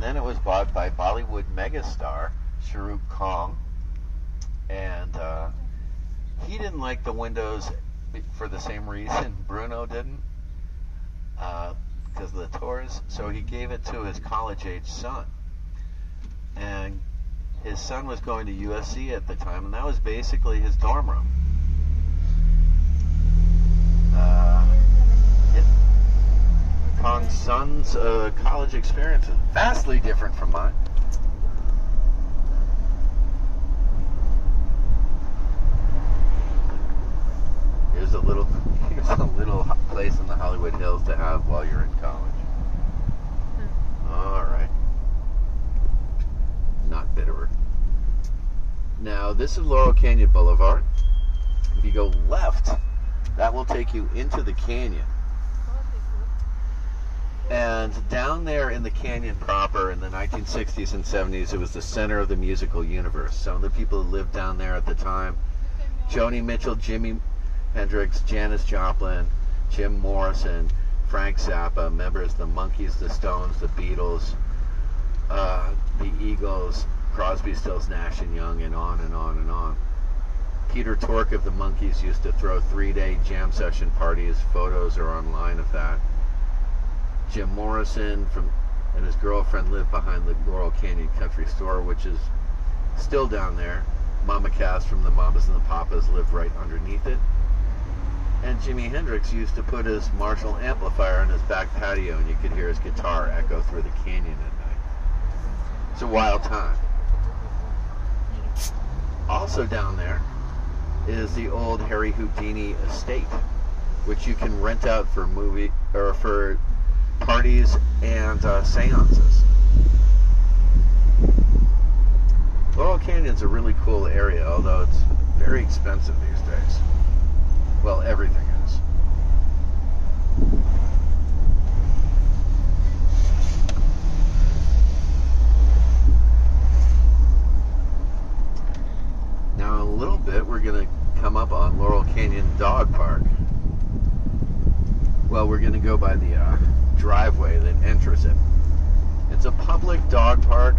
then it was bought by Bollywood megastar Shah Rukh Khan, and he didn't like the windows for the same reason Bruno didn't, because of the tours. So he gave it to his college-age son, and his son was going to USC at the time, and that was basically his dorm room. Kong's son's college experience is vastly different from mine. Here's a little place in the Hollywood Hills to have while you're in college. All right. Not Bitterroot. Now, this is Laurel Canyon Boulevard. If you go left, that will take you into the canyon. And down there in the canyon proper in the 1960s and 70s, it was the center of the musical universe. Some of the people who lived down there at the time, Joni Mitchell, Jimi Hendrix, Janis Joplin, Jim Morrison, Frank Zappa, members of the Monkees, the Stones, the Beatles, the Eagles, Crosby, Stills, Nash and Young, and on and on and on. Peter Tork of the Monkees used to throw 3-day jam session parties. Photos are online of that. Jim Morrison and his girlfriend lived behind the Laurel Canyon Country Store, which is still down there. Mama Cass from the Mamas and the Papas lived right underneath it. And Jimi Hendrix used to put his Marshall amplifier on his back patio, and you could hear his guitar echo through the canyon at night. It's a wild time. Also down there is the old Harry Houdini estate, which you can rent out for for parties and seances. Laurel Canyon's a really cool area, although it's very expensive these days. Well, everything is. Now, in a little bit, we're going to come up on Laurel Canyon Dog Park. Well, we're going to go by the driveway that enters it. It's a public dog park.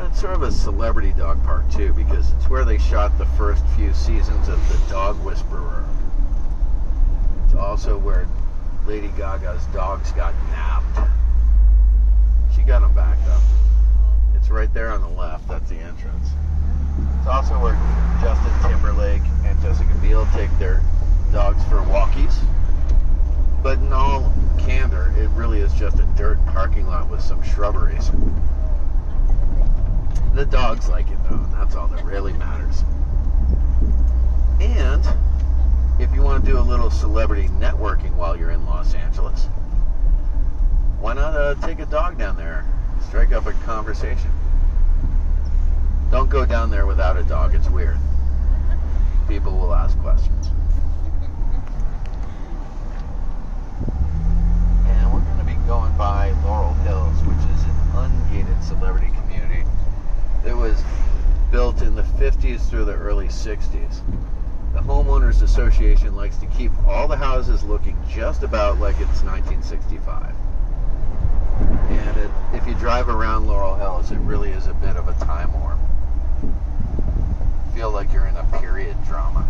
It's sort of a celebrity dog park, too, because it's where they shot the first few seasons of The Dog Whisperer. It's also where Lady Gaga's dogs got nabbed. She got them back, though. It's right there on the left. That's the entrance. It's also where Justin Timberlake and Jessica Biel take their dogs for walkies. But in all candor, it really is just a dirt parking lot with some shrubberies. The dogs like it, though, and that's all that really matters. And if you want to do a little celebrity networking while you're in Los Angeles, why not take a dog down there, strike up a conversation? Don't go down there without a dog. It's weird. People will ask questions. And we're going to be going by Laurel Hills, which is an ungated celebrity community. It was built in the 50s through the early 60s. The Homeowners Association likes to keep all the houses looking just about like it's 1965. And if you drive around Laurel Hills, it really is a bit of a time warp. Feel like you're in a period drama.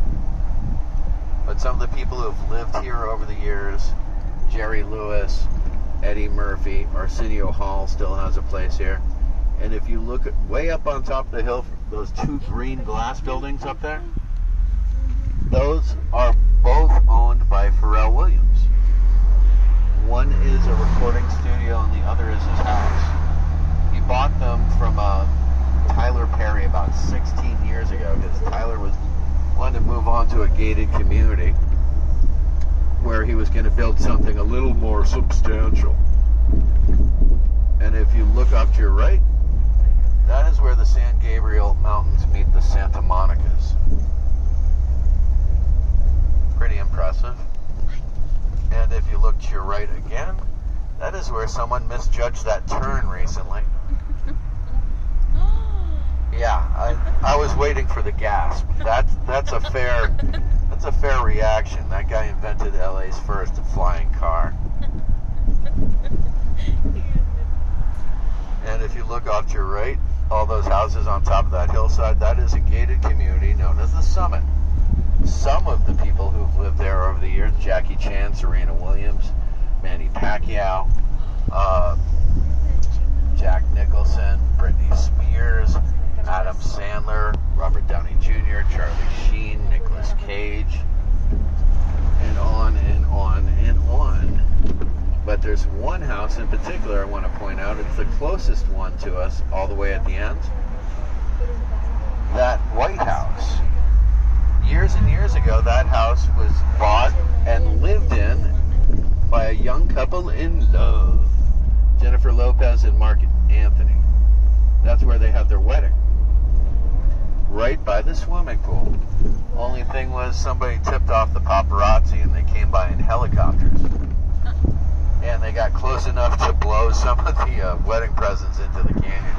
But some of the people who have lived here over the years, Jerry Lewis, Eddie Murphy, Arsenio Hall still has a place here. And if you look way up on top of the hill, those two green glass buildings up there, those are both owned by Pharrell Williams. One is a recording studio and the other is his house. He bought them from Tyler Perry about 16 years ago because Tyler wanted to move on to a gated community where he was going to build something a little more substantial. And if you look off to your right, that is where the San Gabriel Mountains meet the Santa Monicas. Pretty impressive. And if you look to your right again, that is where someone misjudged that turn recently. Yeah, I was waiting for the gasp. That's a fair reaction. That guy invented LA's first flying car. look off to your right, all those houses on top of that hillside, that is a gated community known as the Summit. Some of the people who've lived there over the years, Jackie Chan, Serena Williams, Manny Pacquiao, Jack Nicholson, Britney Spears, Adam Sandler, Robert Downey Jr., Charlie Sheen, Nicolas Cage, and on and on and on. But there's one house in particular I want to point out. It's the closest one to us, all the way at the end. That White House. Years and years ago, that house was bought and lived in by a young couple in love. Jennifer Lopez and Mark Anthony. That's where they had their wedding. Right by the swimming pool. Only thing was somebody tipped off the paparazzi and they came by in helicopters. And they got close enough to blow some of the wedding presents into the canyon.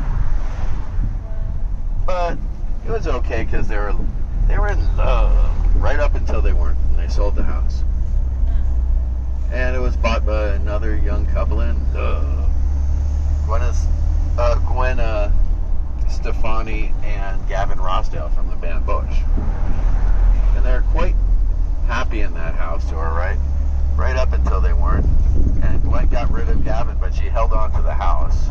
But it was okay because they were in love right up until they weren't, and they sold the house. And it was bought by another young couple in love. Gwen Stefani and Gavin Rossdale from the band Bush. And they're quite happy in that house to her right up until they weren't. And Gwen got rid of Gavin, but she held on to the house.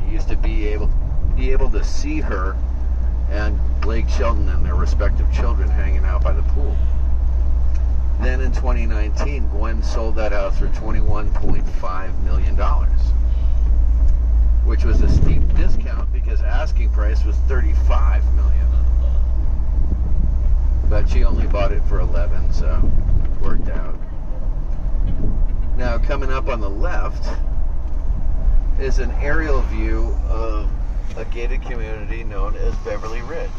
He used to be able to see her and Blake Shelton and their respective children hanging out by the pool. Then in 2019, Gwen sold that house for $21.5 million, which was a steep discount because asking price was $35 million. But she only bought it for $11, so it worked out. Now, coming up on the left is an aerial view of a gated community known as Beverly Ridge.